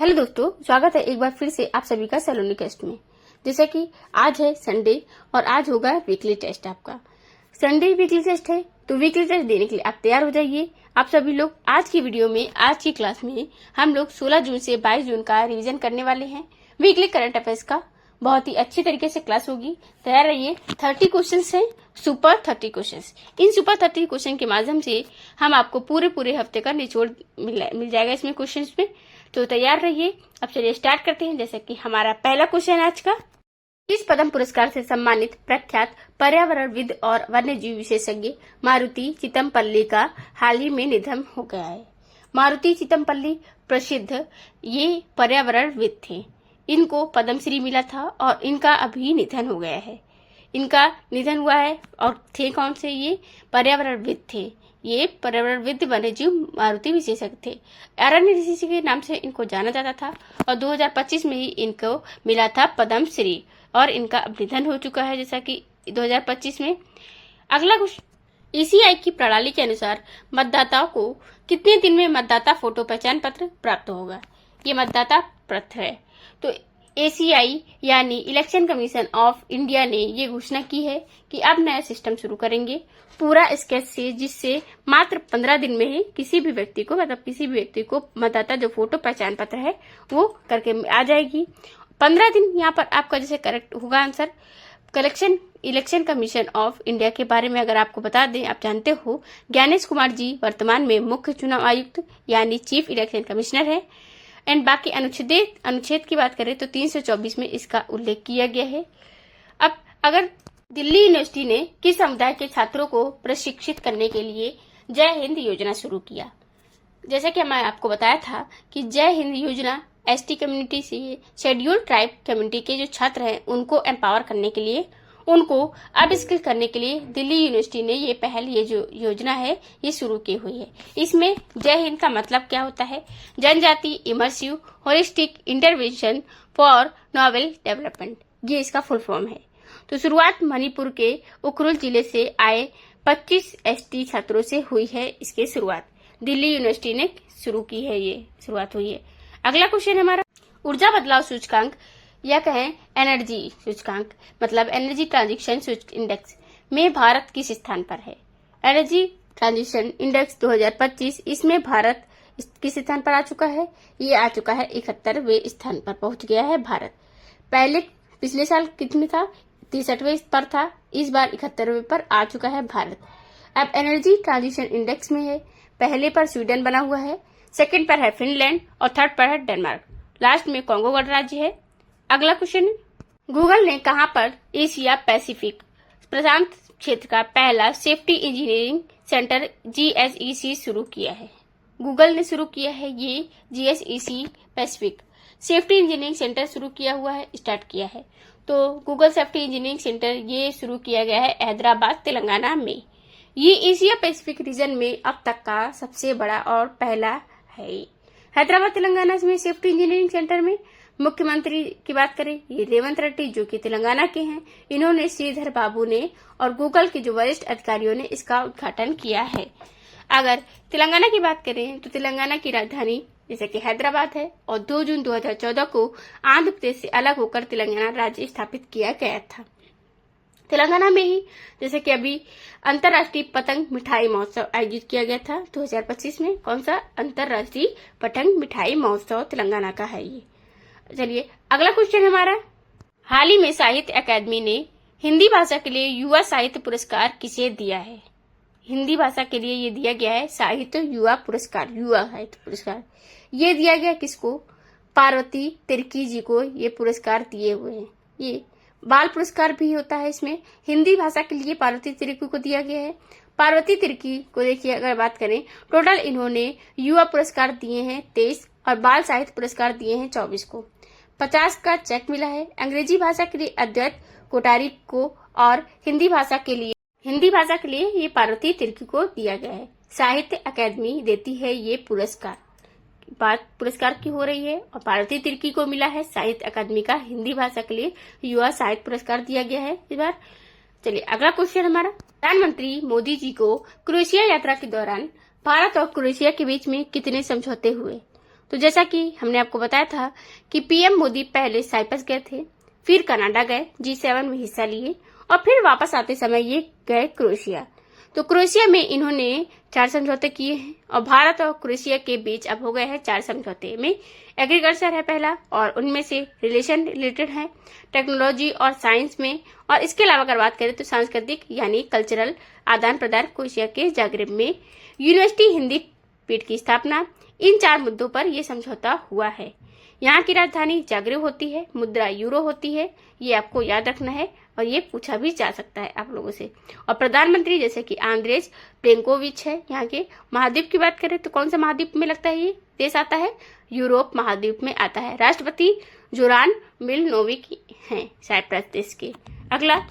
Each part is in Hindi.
हेलो दोस्तों, स्वागत है एक बार फिर से आप सभी का सलोनी टेस्ट में। जैसा कि आज है संडे और आज होगा वीकली टेस्ट आपका। संडे वीकली टेस्ट है तो वीकली टेस्ट देने के लिए आप तैयार हो जाइए। आप सभी लोग आज की वीडियो में, आज की क्लास में हम लोग 16 जून से 22 जून का रिवीजन करने वाले हैं। वीकली करंट अफेयर्स का बहुत ही अच्छी तरीके से क्लास होगी, तैयार रहिए। 30 क्वेश्चंस हैं, सुपर 30 क्वेश्चंस। इन सुपर 30 क्वेश्चन के माध्यम से हम आपको पूरे हफ्ते का निचोड़ मिल जाएगा इसमें क्वेश्चंस में, तो तैयार रहिए। अब चलिए स्टार्ट करते हैं। जैसे कि हमारा पहला क्वेश्चन आज का, इस पद्म पुरस्कार से सम्मानित प्रख्यात पर्यावरणविद और वन्यजीव विशेषज्ञ मारुति चितमपल्ली का हाल ही में निधन हो गया है। मारुति चितमपल्ली प्रसिद्ध ये पर्यावरणविद थे। इनको पद्मश्री मिला था और इनका अभी निधन हो गया है। इनका निधन हुआ है और थे कौन से? ये पर्यावरणविद थे। ये पर्यावरणविद वन्यजीव मारुति विशेषज्ञ थे। अरण्य ऋषि के नाम से इनको जाना जाता था और 2025 में ही इनको मिला था पद्मश्री और इनका अब निधन हो चुका है, जैसा कि 2025 में। अगला कुछ, ईसीआई की प्रणाली के अनुसार मतदाताओं को कितने दिन में मतदाता फोटो पहचान पत्र प्राप्त होगा? ये मतदाता पत्र है। तो एसीआई यानी इलेक्शन कमीशन ऑफ इंडिया ने ये घोषणा की है कि अब नया सिस्टम शुरू करेंगे पूरा स्केच से, जिससे मात्र 15 दिन में ही किसी भी व्यक्ति को मतदाता जो फोटो पहचान पत्र है वो करके आ जाएगी। 15 दिन यहाँ पर आपका जैसे करेक्ट होगा answer. Election commission of India के बारे में अगर आपको बता दें, आप जानते हो ज्ञानेश कुमार जी वर्तमान में मुख्य चुनाव आयुक्त यानी चीफ इलेक्शन कमिश्नर है। एंड बाकी अनुच्छेद की बात करें तो 324 में इसका उल्लेख किया गया है। अब अगर दिल्ली यूनिवर्सिटी ने किस समुदाय के छात्रों को प्रशिक्षित करने के लिए जय हिंद योजना शुरू किया? जैसा कि मैं आपको बताया था कि जय हिंद योजना एसटी कम्युनिटी से शेड्यूल्ड ट्राइब कम्युनिटी के जो छात्र हैं उनको एम्पावर करने के लिए, उनको अपस्किल करने के लिए दिल्ली यूनिवर्सिटी ने ये जो योजना है ये शुरू की हुई है। इसमें जय हिंद का मतलब क्या होता है? जनजाति immersive holistic intervention for novel development, ये इसका फुल फॉर्म है। तो शुरुआत मणिपुर के उखरुल जिले से आए 25 एसटी छात्रों से हुई है। इसकी शुरुआत दिल्ली यूनिवर्सिटी ने शुरू की है, ये शुरुआत हुई है। अगला क्वेश्चन हमारा, ऊर्जा बदलाव सूचकांक या कहें एनर्जी सूचकांक मतलब एनर्जी ट्रांजिशन इंडेक्स में भारत किस स्थान पर है? एनर्जी ट्रांजिशन इंडेक्स 2025, इसमें भारत किस स्थान पर आ चुका है? ये आ चुका है 71वें स्थान पर पहुंच गया है भारत। पिछले साल कितने था? 63वें पर था, इस बार 71वें पर आ चुका है भारत। अब एनर्जी ट्रांजिशन इंडेक्स में है, पहले पर स्वीडन बना हुआ है, सेकंड पर है फिनलैंड और थर्ड पर है डेनमार्क, लास्ट में कांगो गणराज्य है। अगला क्वेश्चन, गूगल ने कहां पर एशिया पैसिफिक प्रशांत क्षेत्र का पहला सेफ्टी इंजीनियरिंग सेंटर जीएसईसी शुरू किया है? गूगल ने शुरू किया है ये जीएसईसी पैसिफिक सेफ्टी इंजीनियरिंग सेंटर शुरू किया हुआ है, स्टार्ट किया है। तो गूगल सेफ्टी इंजीनियरिंग सेंटर ये शुरू किया गया है हैदराबाद तेलंगाना में। ये एशिया पैसिफिक रीजन में अब तक का सबसे बड़ा और पहला है। हैदराबाद तेलंगाना में सेफ्टी इंजीनियरिंग सेंटर में मुख्यमंत्री की बात करें, ये रेवंत रेड्डी जो कि तेलंगाना के हैं, इन्होंने श्रीधर बाबू ने और गूगल के जो वरिष्ठ अधिकारियों ने इसका उद्घाटन किया है। अगर तेलंगाना की बात करें तो तेलंगाना की राजधानी जैसे कि हैदराबाद है और 2 जून 2014 को आंध्र प्रदेश से अलग होकर तेलंगाना राज्य स्थापित किया गया था। तेलंगाना में ही जैसे कि अभी अंतर्राष्ट्रीय पतंग मिठाई महोत्सव आयोजित किया गया था 2025 में। कौन सा? अंतर्राष्ट्रीय पतंग मिठाई महोत्सव तेलंगाना का है ये। चलिए अगला क्वेश्चन हमारा, हाल ही में साहित्य अकादमी ने हिंदी भाषा के लिए युवा साहित्य पुरस्कार किसे दिया है? हिंदी भाषा के लिए ये दिया गया है साहित्य युवा साहित्य पुरस्कार। ये दिया गया किसको? पार्वती तिर्की जी को ये पुरस्कार दिए हुए हैं। ये बाल पुरस्कार भी होता है इसमें। हिंदी भाषा के लिए पार्वती तिर्की को दिया गया है। पार्वती तिर्की को देखिए, अगर बात करें टोटल इन्होंने युवा पुरस्कार दिए हैं 23 और बाल साहित्य पुरस्कार दिए हैं 24 को। 50 का चेक मिला है। अंग्रेजी भाषा के लिए अद्वैत कोठारी को और हिंदी भाषा के लिए ये पार्वती तिर्की को दिया गया है। साहित्य अकादमी देती है ये पुरस्कार। बात पुरस्कार की हो रही है और पार्वती तिर्की को मिला है साहित्य अकादमी का हिंदी भाषा के लिए युवा साहित्य पुरस्कार दिया गया है इस बार। चलिए अगला क्वेश्चन हमारा, प्रधानमंत्री मोदी जी को क्रोएशिया यात्रा के दौरान भारत और क्रोएशिया के बीच में कितने समझौते हुए? तो जैसा कि हमने आपको बताया था कि पीएम मोदी पहले साइप्रस गए थे, फिर कनाडा गए, G7 में हिस्सा लिए और फिर वापस आते समय ये गए क्रोएशिया। तो क्रोएशिया में इन्होंने 4 समझौते किए हैं और भारत और क्रोएशिया के बीच अब हो गए हैं 4 समझौते। में एग्रीकल्चर है पहला और उनमें से रिलेशन रिलेटेड है टेक्नोलॉजी और साइंस में, और इसके अलावा अगर बात करें तो सांस्कृतिक यानी कल्चरल आदान प्रदान क्रोएशिया के जाग्रेब में यूनिवर्सिटी हिंदी पीठ की स्थापना, इन 4 मुद्दों पर यह समझौता हुआ है। यहाँ की राजधानी जाग्रेब होती है, मुद्रा यूरो होती है, ये आपको याद रखना है और ये पूछा भी जा सकता है आप लोगों से। और प्रधानमंत्री जैसे कि आंद्रेज प्लेनकोविच है। यहाँ के महाद्वीप की बात करें तो कौन सा महाद्वीप में लगता है ये देश आता है? यूरोप महाद्वीप में आता है। राष्ट्रपति जोरान मिलनोविक हैं साइप्रस देश के। अगला,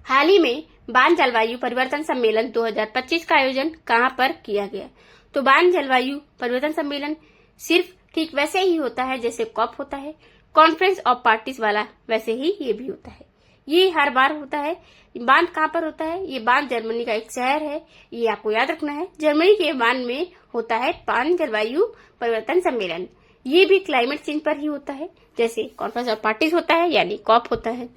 हाल ही में बान जलवायु परिवर्तन सम्मेलन 2025 का आयोजन कहाँ पर किया गया? तो बान जलवायु परिवर्तन सम्मेलन सिर्फ ठीक वैसे ही होता है जैसे कॉप होता है, कॉन्फ्रेंस ऑफ पार्टीज वाला, वैसे ही ये भी होता है। ये हर बार होता है। बान कहाँ पर होता है? ये बान जर्मनी का एक शहर है, ये आपको याद रखना है। जर्मनी के बान में होता है बान जलवायु परिवर्तन सम्मेलन। ये भी क्लाइमेट चेंज पर ही होता है जैसे कॉन्फ्रेंस ऑफ पार्टीज होता है यानी कॉप होता है।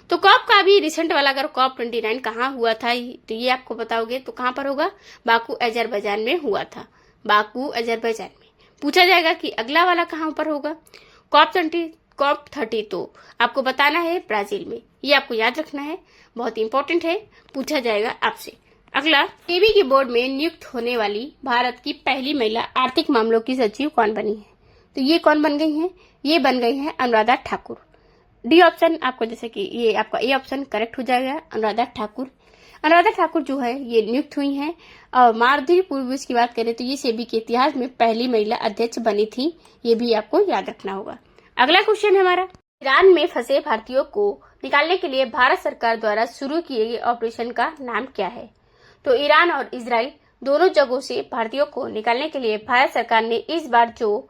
तो कॉप का भी रिसेंट वाला अगर कॉप 29 कहाँ हुआ था तो ये आपको बताओगे तो कहाँ पर होगा? बाकू अजरबैजान में हुआ था। बाकू अजरबैजान में। पूछा जाएगा कि अगला वाला कहाँ पर होगा? कॉप 30 तो आपको बताना है ब्राजील में। ये आपको याद रखना है, बहुत इंपॉर्टेंट है, पूछा जाएगा आपसे। अगला, केबी की बोर्ड में नियुक्त होने वाली भारत की पहली महिला आर्थिक मामलों की सचिव कौन बनी है? तो ये कौन बन गई हैं? ये बन गई हैं अनुराधा ठाकुर। डी ऑप्शन आपको, जैसे कि ये आपका ए ऑप्शन करेक्ट हो जाएगा, अनुराधा ठाकुर। अनुराधा ठाकुर जो है ये नियुक्त हुई हैं। और माधुरी पुरोहित की बात करें तो ये सेबी के इतिहास में पहली महिला अध्यक्ष बनी थी, ये भी आपको याद रखना होगा। अगला क्वेश्चन है हमारा, ईरान में फंसे भारतीयों को निकालने के लिए भारत सरकार द्वारा शुरू किए गए ऑपरेशन का नाम क्या है? तो ईरान और इजराइल दोनों जगहों से भारतीयों को निकालने के लिए भारत सरकार ने इस बार जो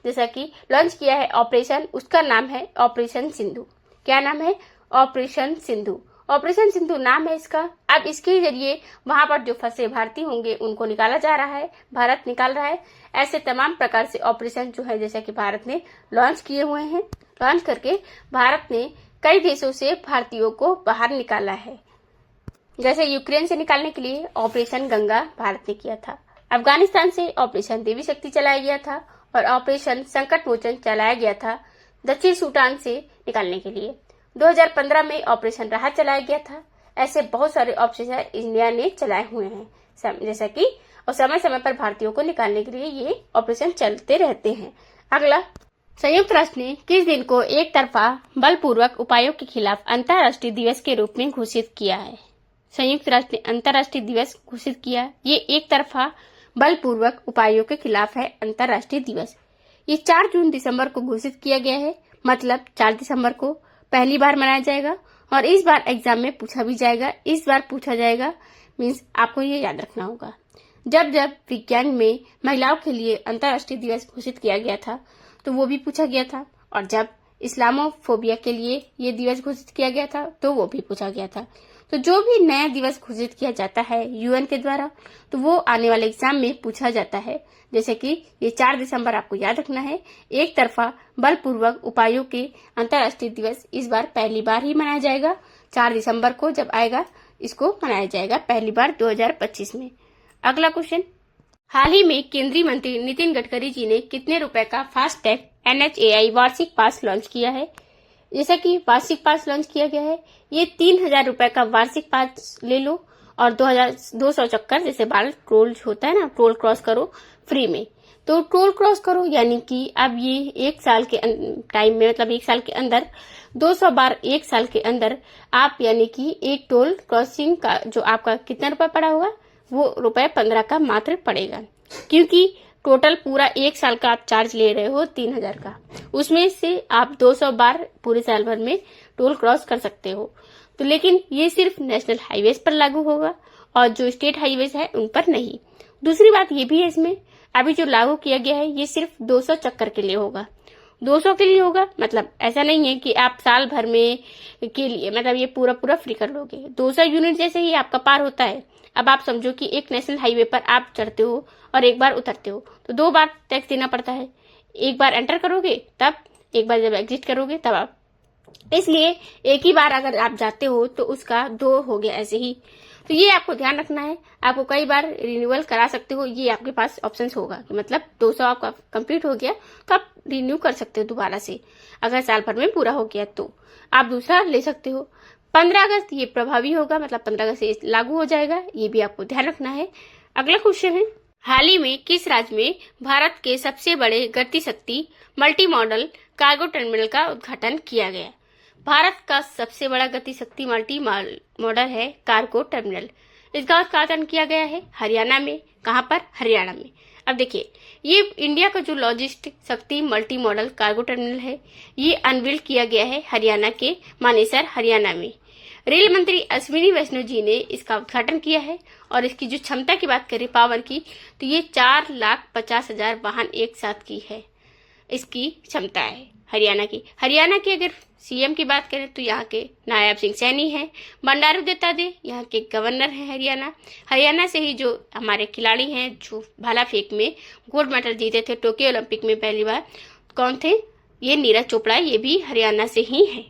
जैसा कि लॉन्च किया है ऑपरेशन, उसका नाम है ऑपरेशन सिंधु। क्या नाम है? ऑपरेशन सिंधु। ऑपरेशन सिंधु नाम है इसका। अब इसके जरिए वहां पर जो फंसे भारतीय होंगे उनको निकाला जा रहा है, भारत निकाल रहा है। ऐसे तमाम प्रकार से ऑपरेशन जो है जैसा कि भारत ने लॉन्च किए हुए हैं। लॉन्च करके भारत ने कई देशों से भारतीयों को बाहर निकाला है। जैसे यूक्रेन से निकालने के लिए ऑपरेशन गंगा भारत ने किया था, अफगानिस्तान से ऑपरेशन देवी शक्ति चलाया गया था और ऑपरेशन संकट मोचन चलाया गया था दक्षिण सूडान से निकालने के लिए। 2015 में ऑपरेशन राहत चलाया गया था। ऐसे बहुत सारे ऑपरेशन इंडिया ने चलाए हुए हैं जैसा कि, और समय समय पर भारतीयों को निकालने के लिए ये ऑपरेशन चलते रहते हैं। अगला, संयुक्त राष्ट्र ने किस दिन को एक तरफा बलपूर्वक उपायों के खिलाफ अंतर्राष्ट्रीय दिवस के रूप में घोषित किया है? संयुक्त राष्ट्र ने अंतर्राष्ट्रीय दिवस घोषित किया। ये एक तरफा बलपूर्वक उपायों के खिलाफ है अंतर्राष्ट्रीय दिवस। ये 4 जून दिसंबर को घोषित किया गया है, मतलब 4 दिसंबर को पहली बार मनाया जाएगा। और इस बार एग्जाम में पूछा भी जाएगा, इस बार पूछा जाएगा, मीन्स आपको ये याद रखना होगा। जब जब विज्ञान में महिलाओं के लिए अंतर्राष्ट्रीय दिवस घोषित किया गया था तो वो भी पूछा गया था, और जब इस्लामोफोबिया के लिए ये दिवस घोषित किया गया था तो वो भी पूछा गया था। तो जो भी नया दिवस घोषित किया जाता है यूएन के द्वारा तो वो आने वाले एग्जाम में पूछा जाता है। जैसे कि ये 4 दिसंबर आपको याद रखना है, एक तरफा बलपूर्वक उपायों के अंतर्राष्ट्रीय दिवस इस बार पहली बार ही मनाया जाएगा। 4 दिसंबर को जब आएगा इसको मनाया जाएगा पहली बार 2025 में। अगला क्वेश्चन, हाल ही में केंद्रीय मंत्री नितिन गडकरी जी ने कितने रुपए का फास्ट टैग NHAI वार्षिक पास लॉन्च किया है? जैसा कि वार्षिक पास लॉन्च किया गया है, ये 3000 रुपए का वार्षिक पास ले लो और 2200 चक्कर, जैसे बाल टोल होता है ना, टोल क्रॉस करो फ्री में। तो टोल क्रॉस करो यानी कि अब ये 1 साल के टाइम में, मतलब 1 साल के अंदर 200 बार 1 साल के अंदर आप, यानी कि एक टोल क्रॉसिंग का जो आपका कितना रुपए पड़ा होगा वो रुपए 15 का मात्र पड़ेगा, क्योंकि टोटल पूरा 1 साल का आप चार्ज ले रहे हो 3000 का, उसमें से आप 200 बार पूरे साल भर में टोल क्रॉस कर सकते हो। तो लेकिन ये सिर्फ नेशनल हाईवेज पर लागू होगा और जो स्टेट हाईवेज है उन पर नहीं। दूसरी बात ये भी है, इसमें अभी जो लागू किया गया है ये सिर्फ 200 चक्कर के लिए होगा। 200 के लिए होगा, मतलब ऐसा नहीं है कि आप साल भर में के लिए, मतलब ये पूरा फ्री कर लोगे। 200 यूनिट जैसे ही आपका पार होता है। अब आप समझो कि एक नेशनल हाईवे पर आप चढ़ते हो और एक बार उतरते हो तो 2 बार टैक्स देना पड़ता है। एक बार एंटर करोगे तब, एक बार जब एग्जिट करोगे तब आप, इसलिए एक ही बार अगर आप जाते हो तो उसका 2 हो गया ऐसे ही। तो ये आपको ध्यान रखना है, आपको कई बार रिन्यूअल करा सकते हो, ये आपके पास ऑप्शंस होगा कि मतलब 200 आपका कंप्लीट हो गया तो आप रिन्यू कर सकते हो दोबारा से, अगर साल भर में पूरा हो गया तो आप दूसरा ले सकते हो। 15 अगस्त ये प्रभावी होगा, मतलब 15 अगस्त से लागू हो जाएगा, ये भी आपको ध्यान रखना है। अगला क्वेश्चन है, हाल ही में किस राज्य में भारत के सबसे बड़े गति शक्ति मल्टी मॉडल कार्गो टर्मिनल का उद्घाटन किया गया? भारत का सबसे बड़ा गति शक्ति मल्टी मॉडल है कार्गो टर्मिनल, इसका उद्घाटन किया गया है हरियाणा में। कहाँ पर? हरियाणा में। अब देखिए, ये इंडिया का जो लॉजिस्टिक शक्ति मल्टी मॉडल कार्गो टर्मिनल है, ये अनवील किया गया है हरियाणा के मानेसर, हरियाणा में। रेल मंत्री अश्विनी वैष्णव जी ने इसका उद्घाटन किया है और इसकी जो क्षमता की बात करें पावर की, तो ये 4,50,000 वाहन एक साथ की है, इसकी क्षमता है हरियाणा की। हरियाणा की अगर सीएम की बात करें तो यहाँ के नायब सिंह सैनी हैं, बंडारू दत्तात्रेय यहाँ के गवर्नर हैं हरियाणा से ही जो हमारे खिलाड़ी हैं जो भाला फेंक में गोल्ड मेडल जीते थे टोक्यो ओलंपिक में पहली बार, कौन थे? ये नीरज चोपड़ा, ये भी हरियाणा से ही है।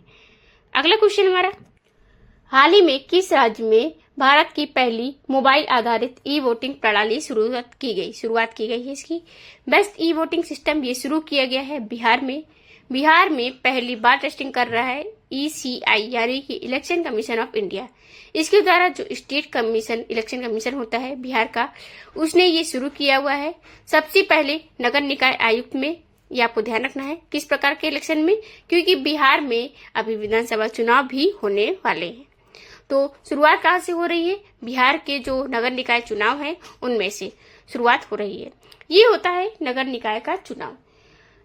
अगला क्वेश्चन हमारा, हाल ही में किस राज्य में भारत की पहली मोबाइल आधारित ई वोटिंग प्रणाली शुरुआत की गई है इसकी? बेस्ट ई वोटिंग सिस्टम ये शुरू किया गया है बिहार में। बिहार में पहली बार टेस्टिंग कर रहा है ECI यानी कि इलेक्शन कमीशन ऑफ इंडिया। इसके द्वारा जो स्टेट कमीशन इलेक्शन कमीशन होता है बिहार का, उसने ये शुरू किया हुआ है। सबसे पहले नगर निकाय आयुक्त में, ये आपको ध्यान रखना है किस प्रकार के इलेक्शन में, क्योंकि बिहार में अभी विधानसभा चुनाव भी होने वाले हैं। तो शुरुआत कहाँ से हो रही है? बिहार के जो नगर निकाय चुनाव है उनमें से शुरुआत हो रही है। ये होता है नगर निकाय का चुनाव,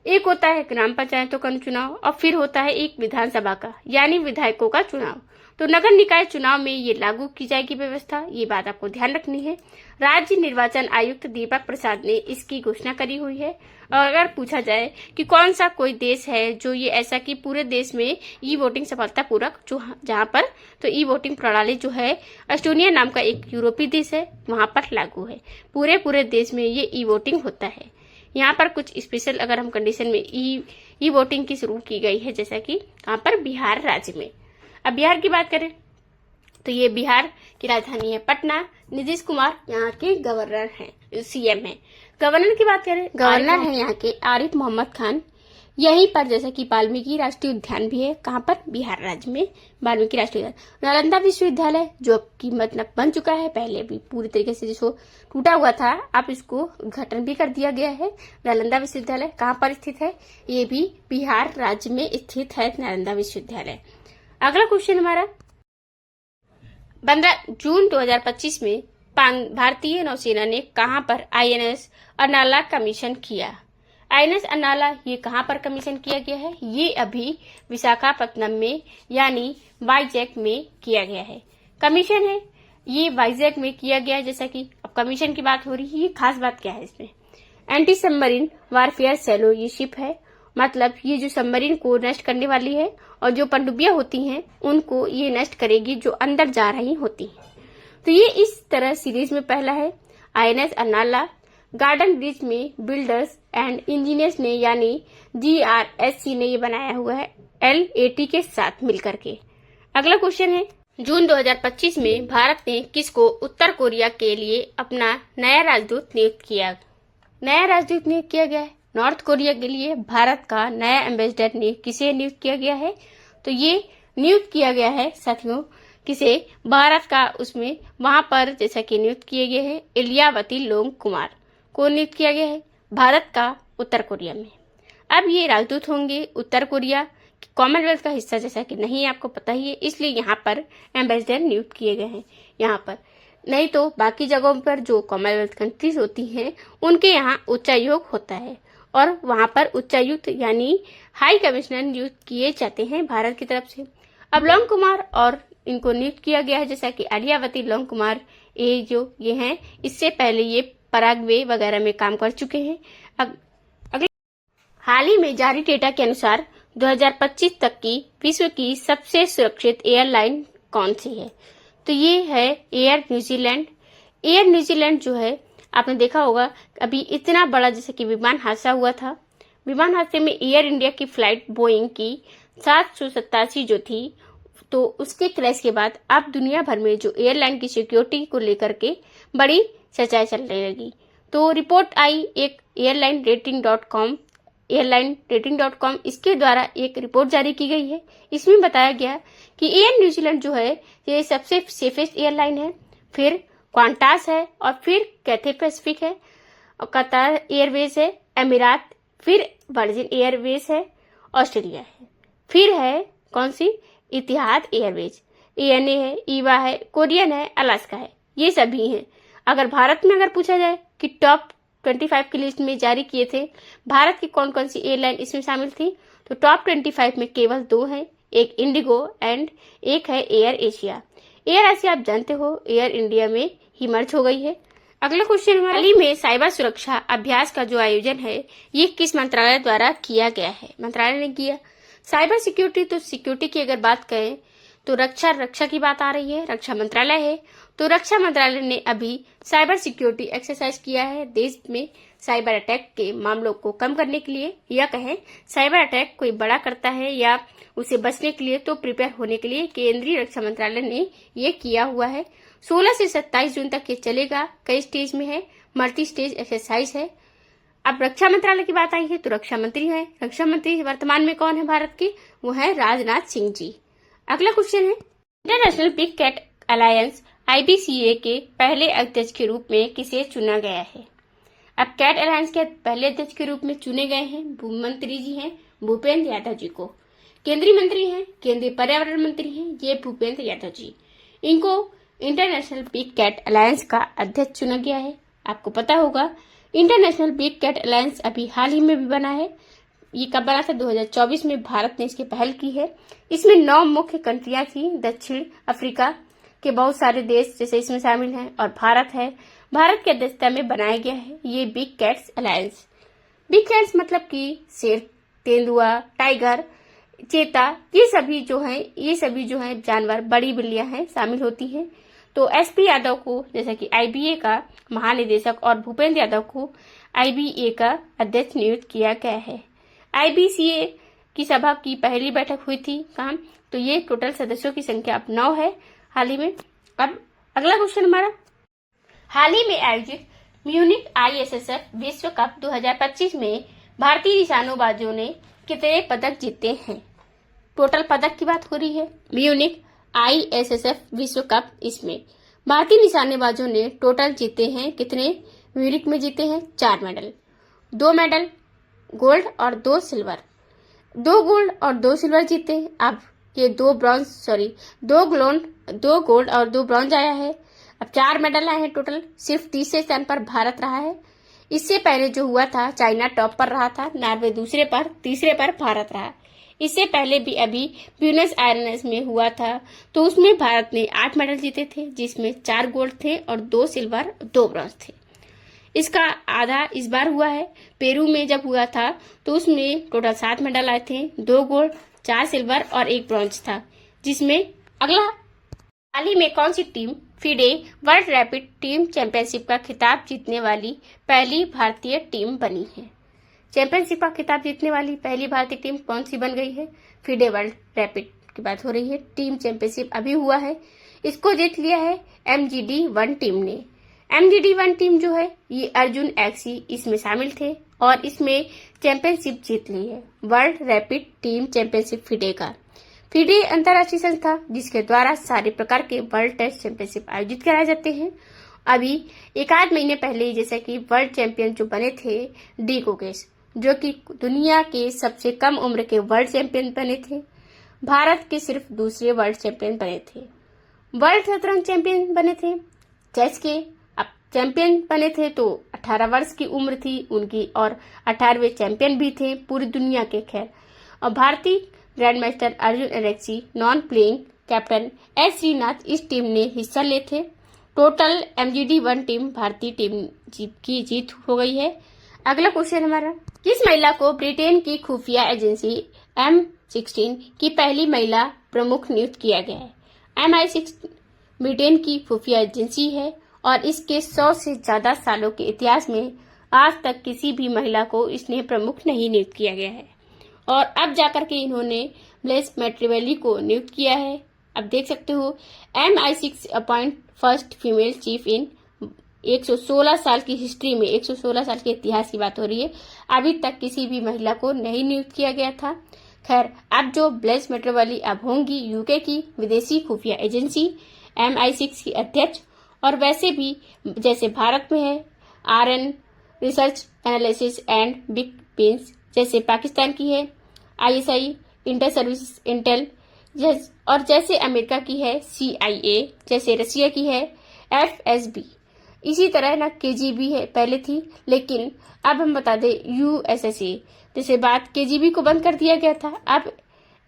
एक होता है ग्राम पंचायतों का चुनाव और फिर होता है एक विधानसभा का यानी विधायकों का चुनाव। तो नगर निकाय चुनाव में ये लागू की जाएगी व्यवस्था, ये बात आपको ध्यान रखनी है। राज्य निर्वाचन आयुक्त दीपक प्रसाद ने इसकी घोषणा करी हुई है। और अगर पूछा जाए कि कौन सा कोई देश है जो ये ऐसा कि पूरे देश में ई वोटिंग सफलतापूर्वक जहाँ पर, तो ई वोटिंग प्रणाली जो है एस्टोनिया नाम का एक यूरोपीय देश है, वहां पर लागू है। पूरे देश में ये ई वोटिंग होता है। यहाँ पर कुछ स्पेशल अगर हम कंडीशन में ई वोटिंग की शुरू की गई है, जैसा कि यहाँ पर बिहार राज्य में। अब बिहार की बात करें तो ये बिहार की राजधानी है पटना। नीतीश कुमार यहाँ के गवर्नर हैं, CM हैं। गवर्नर की बात करें, गवर्नर है यहाँ के आरिफ मोहम्मद खान। यहीं पर जैसे कि वाल्मीकि राष्ट्रीय उद्यान भी है, कहाँ पर? बिहार राज्य में वाल्मीकि राष्ट्रीय उद्यान। नालंदा विश्वविद्यालय जो कि मतलब बन चुका है, पहले भी पूरी तरीके से जिसको टूटा हुआ था, अब इसको उद्घाटन भी कर दिया गया है। नालंदा विश्वविद्यालय कहाँ पर स्थित है? ये भी बिहार राज्य में स्थित है नालंदा विश्वविद्यालय। अगला क्वेश्चन हमारा, 15 जून 2025 में भारतीय नौसेना ने कहां पर INS अन्नाला कमीशन किया? INS अन्नाला ये कहां पर कमीशन किया गया है? ये अभी विशाखापत्तनम में यानी वाइजैक में किया गया है। कमीशन है ये वाइजैक में किया गया है। जैसा कि अब कमीशन की बात हो रही है, ये खास बात क्या है इसमें? एंटी सबमरीन वारफेयर सैलो ये शिप है, मतलब ये जो सबमरीन को नष्ट करने वाली है और जो पनडुब्बियां होती हैं उनको ये नष्ट करेगी जो अंदर जा रही होती हैं। तो ये इस तरह सीरीज में पहला है। INS अन्नाला गार्डन ब्रिज में बिल्डर्स एंड इंजीनियर्स ने यानी GRSC ने ये बनाया हुआ है LAT के साथ मिलकर के। अगला क्वेश्चन है, जून 2025 में भारत ने किसको उत्तर कोरिया के लिए अपना नया राजदूत नियुक्त किया? नया राजदूत नियुक्त किया गया है नॉर्थ कोरिया के लिए। भारत का नया एम्बेसडर ने किसे नियुक्त किया गया है? तो ये नियुक्त किया गया है साथियों किसे? भारत का उसमें वहां पर जैसा कि नियुक्त किए गए हैं इलियावती लोंग कुमार को नियुक्त किया गया है भारत का उत्तर कोरिया में। अब ये राजदूत होंगे उत्तर कोरिया, कॉमनवेल्थ का हिस्सा जैसा कि नहीं आपको पता ही है, इसलिए यहाँ पर एम्बेसडर नियुक्त किए गए हैं यहाँ पर। नहीं तो बाकी जगहों पर जो कॉमनवेल्थ कंट्रीज होती हैं उनके यहाँ उच्चायोग होता है और वहां पर उच्चायुक्त यानी हाई कमिश्नर नियुक्त किए जाते हैं भारत की तरफ से। अब लोंग कुमार और इनको नियुक्त किया गया है जैसा कि आलियावती लोंग कुमार ये हैं, इससे पहले ये पराग्वे वगैरह में काम कर चुके हैं। अगले हाल ही में जारी डेटा के अनुसार 2025 तक की विश्व की सबसे सुरक्षित एयरलाइन कौन सी है? तो ये है एयर न्यूजीलैंड। एयर न्यूजीलैंड जो है आपने देखा होगा अभी इतना बड़ा जैसे कि विमान हादसा हुआ था विमान हादसे में एयर इंडिया की फ्लाइट बोइंग की 787 जो थी, तो उसके क्रैश के बाद अब दुनिया भर में जो एयरलाइन की सिक्योरिटी को लेकर के बड़ी चर्चाएं चलने लगी। तो रिपोर्ट आई एक एयरलाइन रेटिंग डॉट कॉम इसके द्वारा एक रिपोर्ट जारी की गई है। इसमें बताया गया कि एयर न्यूजीलैंड जो है ये सबसे सेफेस्ट एयरलाइन है, फिर क्वांटास है, और फिर कैथे पैसिफिक है, और कतार एयरवेज है, एमिरात, फिर वर्जिन एयरवेज है, ऑस्ट्रेलिया है, फिर है कौन सी, इतिहाद एयरवेज, एएनए है, ईवा है, कोरियन है, अलास्का है, ये सभी हैं। अगर भारत में अगर पूछा जाए कि टॉप 25 की लिस्ट में जारी किए थे भारत की कौन कौन सी एयरलाइन इसमें शामिल थी, तो टॉप 25 में केवल 2 हैं, एक इंडिगो एंड एक है एयर एशिया। एयर एशिया आप जानते हो एयर इंडिया में ही मर्ज हो गई है। अगला क्वेश्चन हमारा, हाल ही में साइबर सुरक्षा अभ्यास का जो आयोजन है ये किस मंत्रालय द्वारा किया गया है? मंत्रालय ने किया। साइबर सिक्योरिटी, तो सिक्योरिटी की अगर बात करें तो रक्षा की बात आ रही है, रक्षा मंत्रालय है। तो रक्षा मंत्रालय ने अभी साइबर सिक्योरिटी एक्सरसाइज किया है देश में साइबर अटैक के मामलों को कम करने के लिए, या कहें साइबर अटैक कोई बड़ा करता है या उसे बचने के लिए तो प्रिपेयर होने के लिए केंद्रीय रक्षा मंत्रालय ने ये किया हुआ है। 16 से 27 जून तक ये चलेगा, कई स्टेज में है, मल्टी स्टेज एक्सरसाइज है। अब रक्षा मंत्रालय की बात आई है तो रक्षा मंत्री है, रक्षा मंत्री वर्तमान में कौन है भारत के, वो है राजनाथ सिंह जी। अगला क्वेश्चन है, international big cat alliance IBCA के पहले अध्यक्ष के रूप में किसे चुना गया है? अब कैट अलायंस के पहले अध्यक्ष के रूप में चुने गए हैं मंत्री जी हैं भूपेंद्र यादव जी को। केंद्रीय मंत्री हैं, केंद्रीय पर्यावरण मंत्री हैं ये भूपेंद्र यादव जी। इनको इंटरनेशनल बिग कैट अलायंस का अध्यक्ष चुना गया है। आपको पता होगा इंटरनेशनल बिग कैट अलायंस अभी हाल ही में भी बना है। ये कब बना था? 2024 में भारत ने इसकी पहल की है। इसमें 9 मुख्य कंट्रियां थी, दक्षिण अफ्रीका के बहुत सारे देश जैसे इसमें शामिल हैं, और भारत है। भारत की अध्यक्षता में बनाया गया है ये big cats alliance. Big cats मतलब कि शेर, तेंदुआ, टाइगर, चीता, ये सभी जो हैं जानवर, बड़ी बिल्लियां हैं, शामिल होती हैं। तो SP यादव को जैसा कि IBA का महानिदेशक और भूपेंद्र यादव को IBA का अध्यक्ष नियुक्त किया गया है। IBCA की सभा की पहली बैठक हुई थी कहाँ? तो ये टोटल सदस्यों की संख्या अब 9 है हाल ही में। अब अगला क्वेश्चन हमारा, हाल ही में आयोजित म्यूनिक ISSF विश्व कप 2025 में भारतीय निशानेबाजों ने कितने पदक जीते हैं? टोटल पदक की बात हो रही है। म्यूनिक ISSF विश्व कप, इसमें भारतीय निशानेबाजों ने टोटल जीते हैं कितने? म्यूनिक में जीते हैं 4 मेडल, 2 मेडल गोल्ड और 2 सिल्वर, 2 गोल्ड और 2 सिल्वर जीते। अब ये 2 गोल्ड और 2 ब्रॉन्ज आया है। अब 4 मेडल आए हैं टोटल। सिर्फ तीसरे स्थान पर भारत रहा है। इससे पहले जो हुआ था चाइना टॉप पर रहा था, नॉर्वे दूसरे पर, तीसरे पर भारत रहा। इससे पहले भी अभी ब्यूनस आयर्स में हुआ था तो उसमें भारत ने 8 मेडल जीते थे, जिसमें 4 गोल्ड थे और 2 सिल्वर 2 ब्रॉन्ज थे। इसका आधा इस बार हुआ है। पेरू में जब हुआ था तो उसमें टोटल 7 मेडल आए थे, 2 गोल्ड, 4 सिल्वर और 1 ब्रॉन्ज था। जिसमें अगला, हाल ही में कौन सी team FIDE world rapid team championship का खिताब जीतने वाली पहली भारतीय टीम बनी है? चैंपियनशिप का खिताब जीतने वाली पहली भारतीय टीम कौन सी बन गई है? FIDE वर्ल्ड रैपिड की बात हो रही है। टीम चैंपियनशिप अभी हुआ है, इसको जीत लिया है MGD1 टीम ने। MGD1 टीम जो है ये अर्जुन एक्सी इसमें शामिल थे और इसमें चैंपियनशिप जीत ली है, world rapid team championship FIDE का। FIDE अंतर्राष्ट्रीय संस्था जिसके द्वारा सारे प्रकार के वर्ल्ड टेस्ट चैंपियनशिप आयोजित कराए जाते हैं। अभी 1 महीने पहले जैसे कि वर्ल्ड चैंपियन जो बने थे डी कोकेश, जो कि दुनिया के सबसे कम उम्र के वर्ल्ड चैंपियन बने थे। भारत के सिर्फ दूसरे वर्ल्ड चैंपियन बने थे। वर्ल्ड शतरंज चैंपियन बने थे, चेस के अब चैंपियन बने थे तो 18 वर्ष की उम्र थी उनकी और 18वें चैंपियन भी थे पूरी दुनिया के। खैर, और भारतीय grand master Arjun Erigaisi, non playing captain S Srinath इस टीम ने हिस्सा लिए थे। टोटल MGD1 टीम भारतीय टीम की जीत हो गई है। अगला क्वेश्चन हमारा, किस महिला को ब्रिटेन की खुफिया एजेंसी M16 की पहली महिला प्रमुख नियुक्त किया गया है? MI6 ब्रिटेन की खुफिया एजेंसी है और इसके 100 से ज्यादा सालों के इतिहास में आज तक किसी भी महिला को स्नेह प्रमुख नहीं नियुक्त किया गया है और अब जाकर के इन्होंने ब्लेस मैट्रिवेली को नियुक्त किया है। अब देख सकते हो MI6 appoint first female chief in 116 साल की हिस्ट्री में, 116 साल के इतिहास की बात हो रही है, अभी तक किसी भी महिला को नहीं नियुक्त किया गया था। खैर, अब जो ब्लेस मैट्रिवेली अब होंगी यूके की विदेशी खुफिया एजेंसी MI6 की अध्यक्ष, और वैसे भी जैसे भारत में है RN रिसर्च एनालिसिस एंड बिग पेंस, जैसे पाकिस्तान की है ISI इंटर सर्विस इंटेल, और जैसे अमेरिका की है CIA, जैसे रसिया की है FSB, इसी तरह ना KGB है, पहले थी लेकिन अब हम बता दें USSA, जैसे बात KGB को बंद कर दिया गया था, अब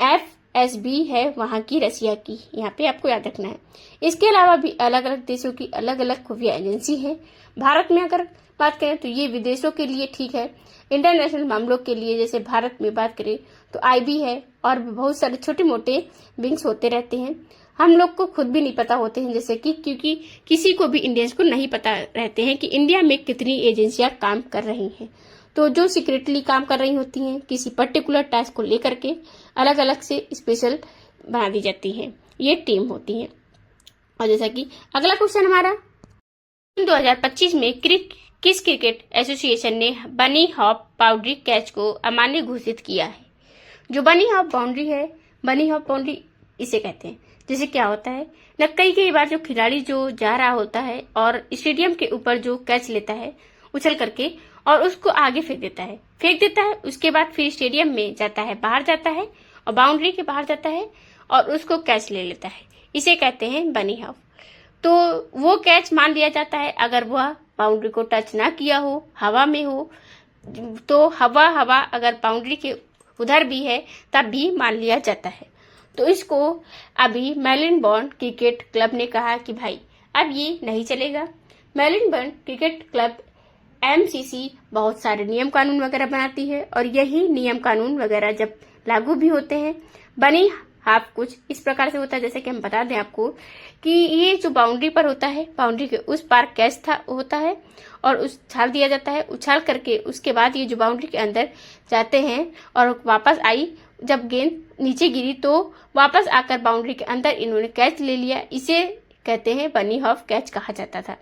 FSB है वहां की रसिया की, यहाँ पे आपको याद रखना है। इसके अलावा भी अलग अलग देशों की अलग अलग खुफिया एजेंसी है। भारत में अगर बात करें तो ये विदेशों के लिए ठीक है, इंटरनेशनल मामलों के लिए जैसे भारत में बात करें तो IB है और भी बहुत सारे छोटे मोटे विंग्स होते रहते हैं, हम लोग को खुद भी नहीं पता होते हैं, जैसे कि क्योंकि किसी को भी इंडियंस को नहीं पता रहते हैं कि इंडिया में कितनी एजेंसियां काम कर रही हैं। तो जो सीक्रेटली काम कर रही होती हैं किसी पर्टिकुलर टास्क को लेकर के अलग अलग से स्पेशल बना दी जाती हैं, ये टीम होती है। और जैसा कि अगला क्वेश्चन हमारा 2025 में किस क्रिकेट एसोसिएशन ने बनी हॉप बाउंड्री कैच को अमान्य घोषित किया है। जो बनी हॉप बाउंड्री है, बनी हॉप बाउंड्री इसे कहते हैं। जैसे क्या होता है न, कई बार जो खिलाड़ी जो जा रहा होता है और स्टेडियम के ऊपर जो कैच लेता है उछल करके और उसको आगे फेंक देता है, उसके बाद फिर स्टेडियम में जाता है, बाहर जाता है और बाउंड्री के बाहर जाता है और उसको कैच ले लेता है, इसे कहते हैं बनी हॉप। तो वो कैच मान लिया जाता है अगर वह बाउंड्री को टच ना किया हो, हवा में हो, तो हवा अगर बाउंड्री के उधर भी है तब भी मान लिया जाता है। तो इसको अभी मेलबर्न क्रिकेट क्लब ने कहा कि भाई अब ये नहीं चलेगा। मेलबर्न क्रिकेट क्लब MCC बहुत सारे नियम कानून वगैरह बनाती है और यही नियम कानून वगैरह जब लागू भी होते हैं, बनी हाफ कुछ इस प्रकार से होता है। जैसे कि हम बता दें आपको कि ये जो बाउंड्री पर होता है, बाउंड्री के उस पार कैच होता है और उछाल दिया जाता है, उछाल करके उसके बाद ये जो बाउंड्री के अंदर जाते हैं और वापस आई, जब गेंद नीचे गिरी तो वापस आकर बाउंड्री के अंदर इन्होंने कैच ले लिया, इसे कहते हैं बनी हॉफ कैच कहा जाता था।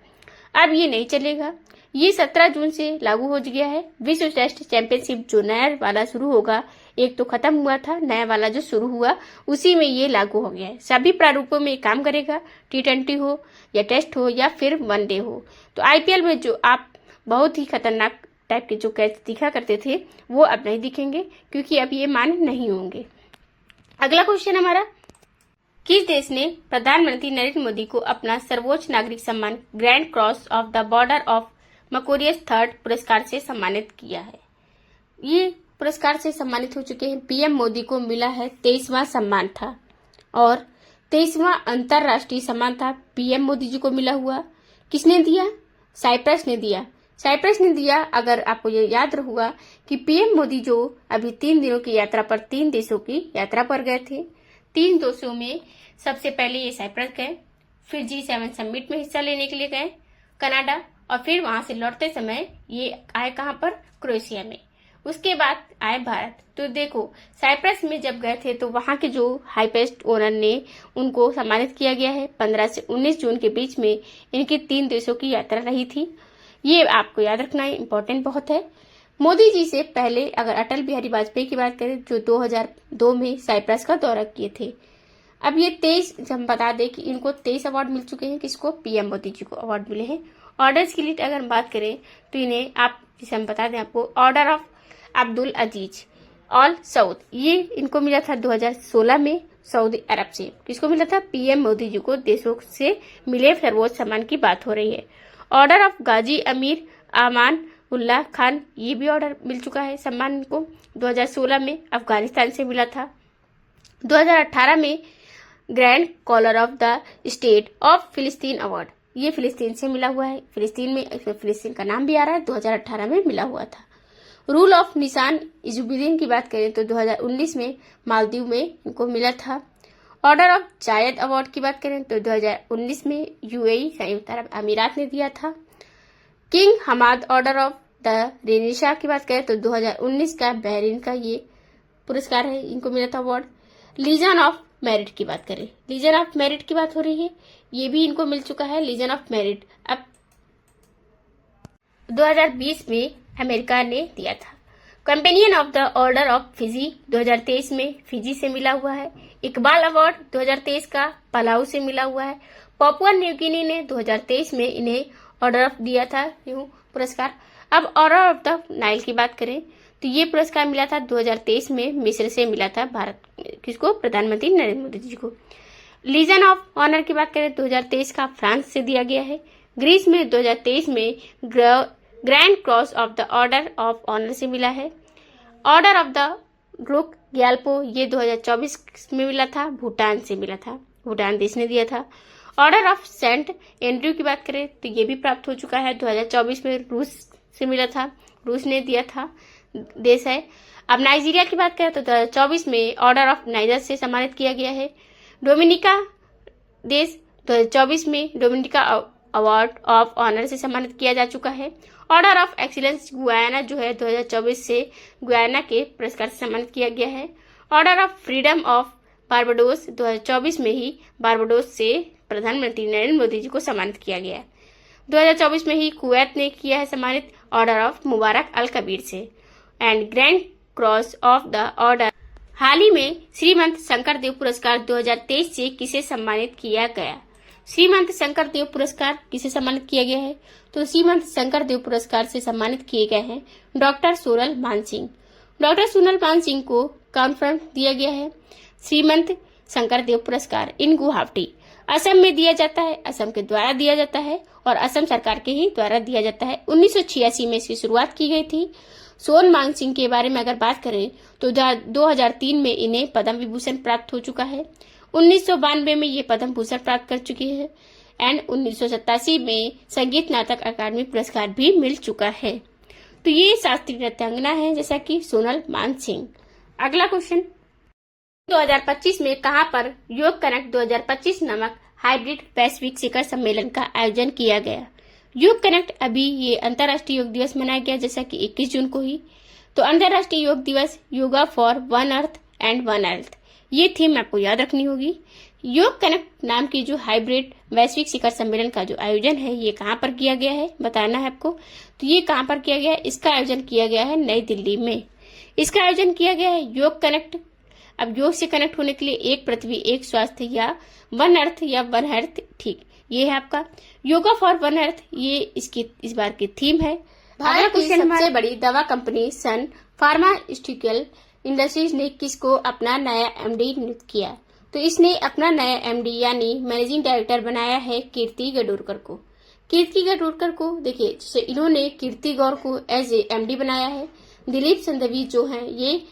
अब ये नहीं चलेगा, ये 17 जून से लागू हो गया है। विश्व टेस्ट चैंपियनशिप जो नया वाला शुरू होगा, एक तो खत्म हुआ था, नया वाला जो शुरू हुआ उसी में ये लागू हो गया है। सभी प्रारूपों में काम करेगा, T20 हो या टेस्ट हो या फिर वनडे हो। तो IPL में जो आप बहुत ही खतरनाक टाइप के जो कैच दिखा करते थे वो अब नहीं दिखेंगे क्योंकि अब ये मान्य नहीं होंगे। अगला क्वेश्चन हमारा, किस देश ने प्रधानमंत्री नरेंद्र मोदी को अपना सर्वोच्च नागरिक सम्मान grand cross of the border of Makarios third पुरस्कार से सम्मानित किया है। ये पुरस्कार से सम्मानित हो चुके हैं। PM मोदी को मिला है 23वां सम्मान था और 23वां अंतरराष्ट्रीय सम्मान था PM मोदी जी को मिला हुआ। किसने दिया? साइप्रस ने दिया। साइप्रस ने दिया। अगर आपको ये याद रहुआ कि PM मोदी जो अभी 3 दिनों की यात्रा पर 3 देशों की यात्रा पर गए थे, 3 देशों में सबसे पहले ये साइप्रस गए, फिर G7 समिट में हिस्सा लेने के लिए गए कनाडा, और फिर वहां से लौटते समय ये आए कहां पर? क्रोएशिया में। उसके बाद आए भारत। तो देखो साइप्रस में जब गए थे तो वहां के जो हाईएस्ट ओनर ने उनको सम्मानित किया गया है। 15 से 19 जून के बीच में इनकी 3 देशों की यात्रा रही थी। ये आपको याद रखना है, इम्पोर्टेंट बहुत है। मोदी जी से पहले अगर अटल बिहारी वाजपेयी की बात करें जो 2002 में साइप्रस का दौरा किए थे। अब ये 23 हम बता दें कि इनको 23 अवार्ड मिल चुके हैं। किसको? PM मोदी जी को अवार्ड मिले हैं। ऑर्डर्स की लिस्ट अगर हम बात करें तो इन्हें आप जिसे हम बता दें आपको order of Abdul Aziz all south, ये इनको मिला था 2016 में सऊदी अरब से। किसको मिला था? PM मोदी जी को देशों से मिले सर्वोच्च सम्मान की बात हो रही है। ऑर्डर ऑफ गाजी अमीर आमान उल्लाह खान, ये भी ऑर्डर मिल चुका है सम्मान को। 2016 में अफगानिस्तान से मिला था। 2018 में grand collar of the state of फिलिस्तीन अवार्ड, ये फिलिस्तीन से मिला हुआ है। फिलिस्तीन में इसमें फिलिस्तीन का नाम भी आ रहा है, 2018 में मिला हुआ था। रूल ऑफ निशान इजुद्दीन की बात करें तो 2019 में मालदीव में इनको मिला था। ऑर्डर ऑफ जायद अवार्ड की बात करें तो 2019 में UAE संयुक्त अरब अमीरात ने दिया था। King Hamad order of renaissance की बात करें तो 2019 का बहरीन का ये पुरस्कार है, इनको मिला था अवार्ड। लीजन ऑफ मेरिट की बात करें, लीजन ऑफ मेरिट की बात हो रही है, ये भी इनको मिल चुका है लीजन ऑफ मेरिट। अब 2020 में अमेरिका ने दिया था। Companion of the order of Fiji 2023 में फिजी से मिला हुआ है। इकबाल अवार्ड 2023 का पलाऊ से मिला हुआ है। पापुआ न्यू गिनी ने 2023 में इन्हें ऑर्डर ऑफ दिया था यूं पुरस्कार। अब ऑर्डर ऑफ द नाइल की बात करें तो ये पुरस्कार मिला था 2023 में मिस्र से मिला था भारत किसको, प्रधानमंत्री नरेंद्र मोदी जी को। लीजन ऑफ ऑनर की बात करें 2023 का फ्रांस से दिया गया है। ग्रीस में 2023 में grand cross of the order of honour से मिला है। Order of the Druk Gyalpo ये 2024 में मिला था, भूटान से मिला था, भूटान देश ने दिया था। ऑर्डर ऑफ सेंट एंड्रयू की बात करें तो ये भी प्राप्त हो चुका है, 2024 में रूस से मिला था, रूस ने दिया था देश है। अब नाइजीरिया की बात करें तो 2024 में ऑर्डर ऑफ नाइजर से सम्मानित किया गया है। डोमिनिका देश 2024 में डोमिनिका अवार्ड ऑफ ऑनर से सम्मानित किया जा चुका है। ऑर्डर ऑफ एक्सीलेंस गुयाना जो है 2024 से गुयाना के पुरस्कार से सम्मानित किया गया है। Order of freedom of Barbados 2024 में ही बारबाडोस से प्रधानमंत्री नरेंद्र मोदी जी को सम्मानित किया गया है। 2024 में ही कुवैत ने किया है सम्मानित order of Mubarak Al Kabir से। And grand cross of the order हाल ही में श्रीमंत शंकरदेव पुरस्कार 2023 से किसे सम्मानित किया गया। श्रीमंत शंकरदेव पुरस्कार किसे सम्मानित किया गया है तो श्रीमंत शंकरदेव पुरस्कार से सम्मानित किए गए हैं डॉक्टर सोनल मानसिंह। डॉक्टर सोनल मानसिंह को कॉन्फ्रेंस दिया गया है श्रीमंत शंकरदेव पुरस्कार इन गुवाहाटी असम में दिया जाता है, असम के द्वारा दिया जाता है और असम सरकार के ही द्वारा दिया जाता है। 1986 में इसकी शुरुआत की गई थी। सोन मानसिंह के बारे में अगर बात करें तो 2003 में इन्हें पद्म विभूषण प्राप्त हो चुका है। 1992 में ये पद्म भूषण प्राप्त कर चुकी है एंड 1987 में संगीत नाटक अकादमी पुरस्कार भी मिल चुका है। तो ये शास्त्रीय नृत्यांगना है जैसा कि सोनल मानसिंह। अगला क्वेश्चन, 2025 में कहां पर योग कनेक्ट 2025 नामक हाइब्रिड वैश्विक शिखर सम्मेलन का आयोजन किया गया। योग कनेक्ट अभी ये अंतर्राष्ट्रीय योग दिवस मनाया गया जैसा कि 21 जून को ही। तो अंतर्राष्ट्रीय योग दिवस yoga for one earth and one health, ये थीम आपको याद रखनी होगी। योग कनेक्ट नाम की जो हाइब्रिड वैश्विक शिखर सम्मेलन का जो आयोजन है ये कहाँ पर किया गया है बताना है आपको। तो ये कहाँ पर किया गया है, इसका आयोजन किया गया है नई दिल्ली में। इसका आयोजन किया गया है योग कनेक्ट। अब योग से कनेक्ट होने के लिए एक पृथ्वी एक स्वास्थ्य या वन अर्थ या वन हेल्थ, ठीक ये है आपका योगा फॉर वन अर्थ, ये इसकी इस बार की थीम है। भारत की सबसे बड़ी दवा कंपनी सन फार्मास्यूटिकल इंडस्ट्रीज ने किसको अपना नया एमडी नियुक्त किया। तो इसने अपना नया एमडी यानी मैनेजिंग डायरेक्टर बनाया है कीर्ति गडोरकर को। कीर्ति गडोरकर को देखिए जैसे इन्होंने कीर्ति गौर को एज ए एमडी बनाया है। दिलीप संधवी जो हैं ये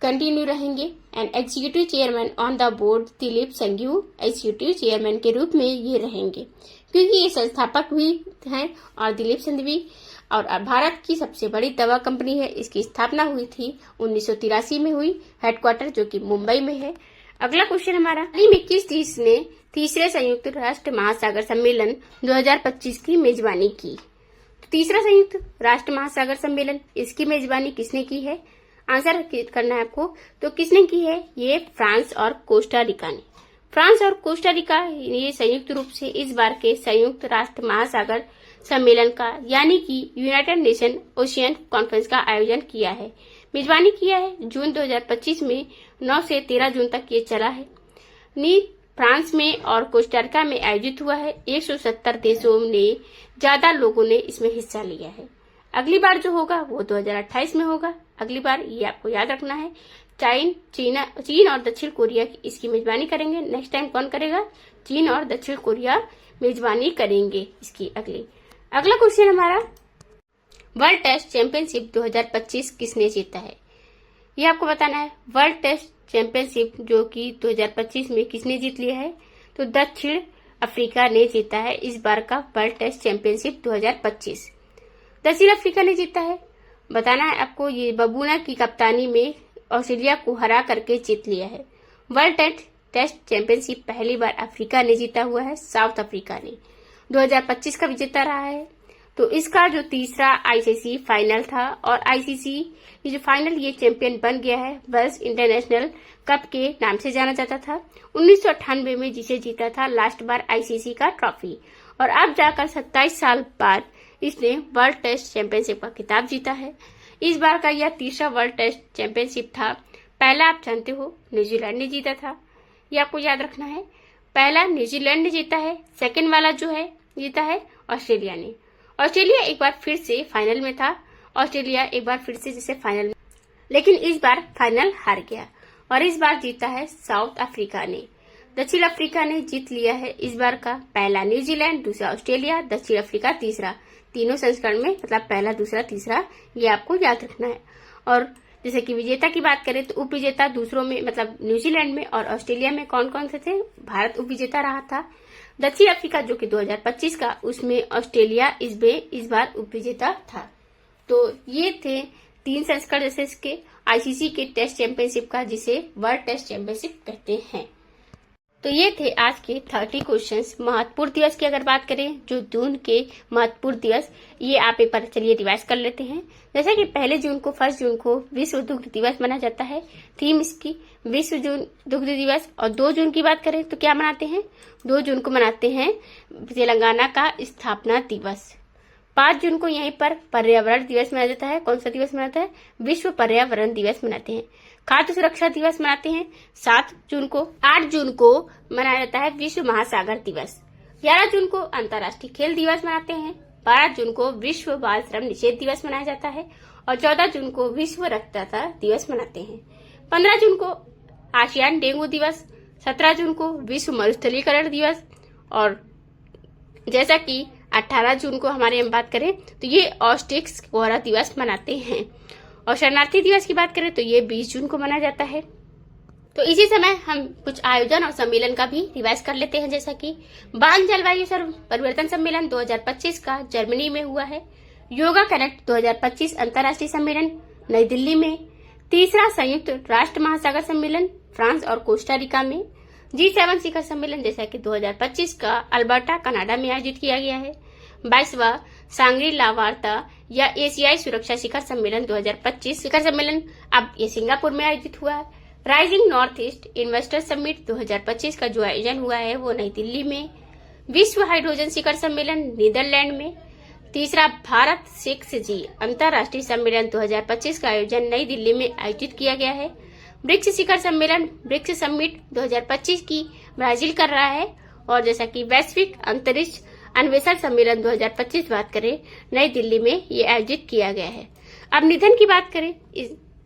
कंटिन्यू रहेंगे and executive chairman on the board Dilip Sanghvi executive chairman के रूप में ये रहेंगे क्योंकि ये संस्थापक भी हैं। और दिलीप संधवी और भारत की सबसे बड़ी दवा कंपनी है, इसकी स्थापना हुई थी 1983 में हुई, हेडक्वार्टर जो कि मुंबई में है। अगला क्वेश्चन हमारा, हाल ही में किस देश ने तीसरे संयुक्त राष्ट्र महासागर सम्मेलन 2025 की मेजबानी की। तो तीसरा संयुक्त राष्ट्र महासागर सम्मेलन इसकी मेजबानी किसने की है, आंसर करना है आपको। तो किसने की है, ये फ्रांस और कोस्टा रिका ने। फ्रांस और कोस्टा रिका ये संयुक्त रूप से इस बार के संयुक्त राष्ट्र महासागर सम्मेलन का यानी कि यूनाइटेड नेशन ओशियन कॉन्फ्रेंस का आयोजन किया है, मेजबानी किया है। जून 2025 में 9 से 13 जून तक ये चला है। फ्रांस में और कोस्टारिका में आयोजित हुआ है। 170 देशों ने ज्यादा लोगों ने इसमें हिस्सा लिया है। अगली बार जो होगा वो 2028 में होगा। अगली बार ये आपको याद रखना है। चीन और दक्षिण कोरिया इसकी मेजबानी करेंगे। नेक्स्ट टाइम कौन करेगा, चीन और दक्षिण कोरिया मेजबानी करेंगे इसकी। अगला क्वेश्चन हमारा, वर्ल्ड टेस्ट चैंपियनशिप 2025 किसने जीता है, ये आपको बताना है। वर्ल्ड टेस्ट चैंपियनशिप जो कि 2025 में किसने जीत लिया है, तो दक्षिण अफ्रीका ने जीता है इस बार का वर्ल्ड टेस्ट चैंपियनशिप 2025। दक्षिण अफ्रीका ने जीता है, बताना है आपको। ये बबूना की कप्तानी में ऑस्ट्रेलिया को हरा करके जीत लिया है। वर्ल्ड टेस्ट चैंपियनशिप पहली बार अफ्रीका ने जीता हुआ है, साउथ अफ्रीका ने 2025 का विजेता रहा है। तो इसका जो तीसरा आईसीसी फाइनल था और आईसीसी ये जो फाइनल ये चैंपियन बन गया है वेल्स इंटरनेशनल कप के नाम से जाना जाता था 1998 में, जिसे जीता था लास्ट बार आईसीसी का ट्रॉफी। और अब जाकर 27 साल बाद इसने वर्ल्ड टेस्ट चैंपियनशिप का खिताब जीता है। इस बार का यह तीसरा वर्ल्ड टेस्ट चैंपियनशिप था। पहला आप जानते हो न्यूजीलैंड ने जीता था, ये आपको याद रखना है। पहला न्यूजीलैंड ने जीता है, सेकंड वाला जो है जीता है ऑस्ट्रेलिया ने। ऑस्ट्रेलिया एक बार फिर से फाइनल में था, ऑस्ट्रेलिया एक बार फिर से जैसे फाइनल में, लेकिन इस बार फाइनल हार गया। और इस बार जीता है साउथ अफ्रीका ने। दक्षिण अफ्रीका ने जीत लिया है इस बार का। पहला न्यूजीलैंड, दूसरा ऑस्ट्रेलिया, दक्षिण अफ्रीका तीसरा। तीनों संस्करण में मतलब पहला दूसरा तीसरा, ये आपको याद रखना है। और जैसे कि विजेता की बात करें तो उप विजेता दूसरों में मतलब न्यूजीलैंड में और ऑस्ट्रेलिया में कौन कौन से थे। भारत उप विजेता रहा था। दक्षिण अफ्रीका जो कि 2025 का, उसमें ऑस्ट्रेलिया इस बार उप विजेता था। तो ये थे 3 संस्करण जैसे इसके आईसीसी के टेस्ट चैंपियनशिप का, जिसे वर्ल्ड टेस्ट चैंपियनशिप कहते हैं। तो ये थे आज के 30 क्वेश्चंस। महत्वपूर्ण दिवस की अगर बात करें, जो जून के महत्वपूर्ण दिवस, ये आप एक बार चलिए रिवाइज कर लेते हैं। जैसे कि 1 जून को विश्व दुग्ध दिवस मनाया जाता है। थीम इसकी विश्व दुग्ध दिवस। और 2 जून की बात करें तो क्या मनाते हैं, 2 जून को मनाते हैं तेलंगाना का स्थापना दिवस। 5 जून को यहीं पर पर्यावरण दिवस मनाया जाता है। कौन सा दिवस मनाता है, विश्व पर्यावरण दिवस मनाते हैं। खाद्य सुरक्षा दिवस मनाते हैं 7 जून को। 8 जून को मनाया जाता है विश्व महासागर दिवस। 11 जून को अंतर्राष्ट्रीय खेल दिवस मनाते हैं। 12 जून को विश्व बाल श्रम निषेध दिवस मनाया जाता है। और 14 जून को विश्व रक्तदाता दिवस मनाते हैं। 15 जून को आसियान डेंगू दिवस। 17 जून को विश्व मरुस्थलीकरण दिवस। और जैसा कि 18 जून को हमारे हम बात करें तो ये ऑस्ट्रिक्स कोहरा दिवस मनाते हैं। और शरणार्थी दिवस की बात करें तो ये 20 जून को मनाया जाता है। तो इसी समय हम कुछ आयोजन और सम्मेलन का भी रिवाइज कर लेते हैं। जैसा कि बान जलवायु परिवर्तन सम्मेलन 2025 का जर्मनी में हुआ है। योगा कनेक्ट 2025 अंतर्राष्ट्रीय सम्मेलन नई दिल्ली में। तीसरा संयुक्त राष्ट्र महासागर सम्मेलन फ्रांस और कोस्टारिका में। G7 शिखर सम्मेलन जैसा कि 2025 का अल्बर्टा कनाडा में आयोजित किया गया है। 22वां सांग्री ला वार्ता या एशियाई सुरक्षा शिखर सम्मेलन 2025 शिखर सम्मेलन अब ये सिंगापुर में आयोजित हुआ है। Rising north east investor summit 2025 का जो आयोजन हुआ है वो नई दिल्ली में। विश्व हाइड्रोजन शिखर सम्मेलन नीदरलैंड में। तीसरा भारत 6G अंतर्राष्ट्रीय सम्मेलन 2025 का आयोजन नई दिल्ली में आयोजित किया गया है। ब्रिक्स शिखर सम्मेलन ब्रिक्स समिट 2025 की ब्राजील कर रहा है। और जैसा कि वैश्विक अंतरिक्ष अन्वेषण सम्मेलन 2025 बात करें नई दिल्ली में ये आयोजित किया गया है। अब निधन की बात करें,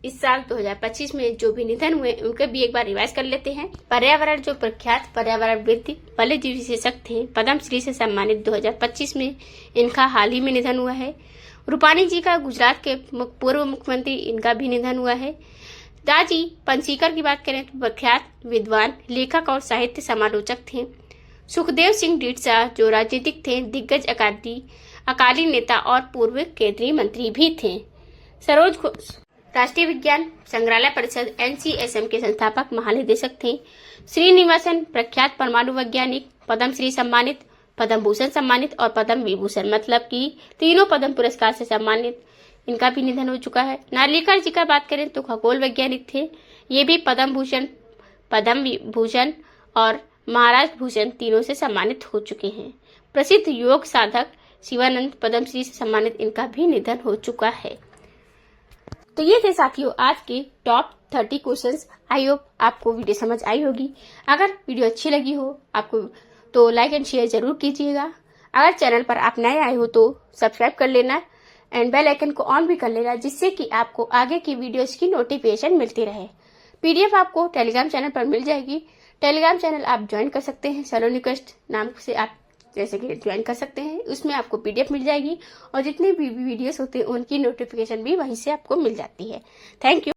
इस साल 2025 में जो भी निधन हुए उनके भी एक बार रिवाइज कर लेते हैं। पर्यावरण जो प्रख्यात पर्यावरणविद वन्यजीव विशेषज्ञ थे, पद्मश्री से सम्मानित 2025 में इनका हाल ही में निधन हुआ है। रूपानी जी का गुजरात के पूर्व मुख्यमंत्री, इनका भी निधन हुआ है। दाजी पंसीकर की बात करें तो प्रख्यात विद्वान, लेखक और साहित्य समालोचक थे। सुखदेव सिंह ढींडसा जो राजनीतिक थे, दिग्गज अकाली नेता और पूर्व केंद्रीय मंत्री भी थे। सरोज घोष राष्ट्रीय विज्ञान संग्रहालय परिषद NCSM के संस्थापक महानिदेशक थे। श्रीनिवासन प्रख्यात परमाणु वैज्ञानिक, पद्मश्री सम्मानित, पद्म भूषण सम्मानित और पद्म विभूषण मतलब कि तीनों पद्म पुरस्कार से सम्मानित, इनका भी निधन हो चुका है। नार्लिकर जी का बात करें तो खगोल वैज्ञानिक थे, ये भी पद्म भूषण, पद्म विभूषण और महाराज भूषण तीनों से सम्मानित हो चुके हैं। प्रसिद्ध योग साधक शिवानंद पद्मश्री से सम्मानित, इनका भी निधन हो चुका है। तो ये थे साथियों आज के टॉप 30 क्वेश्चंस। आई होप आपको वीडियो समझ आई होगी। अगर वीडियो अच्छी लगी हो आपको तो लाइक एंड शेयर जरूर कीजिएगा। अगर चैनल पर आप नए आए हो तो सब्सक्राइब कर लेना एंड बेल आइकन को ऑन भी कर लेना, जिससे कि आपको आगे की वीडियोस की नोटिफिकेशन मिलती रहे। PDF आपको टेलीग्राम चैनल पर मिल जाएगी। टेलीग्राम चैनल आप ज्वाइन कर सकते हैं, सलोनी क्वेस्ट नाम से आप जैसे कि ज्वाइन कर सकते हैं। उसमें आपको PDF मिल जाएगी और जितने भी वीडियोस होते हैं उनकी नोटिफिकेशन भी वहीं से आपको मिल जाती है। Thank you.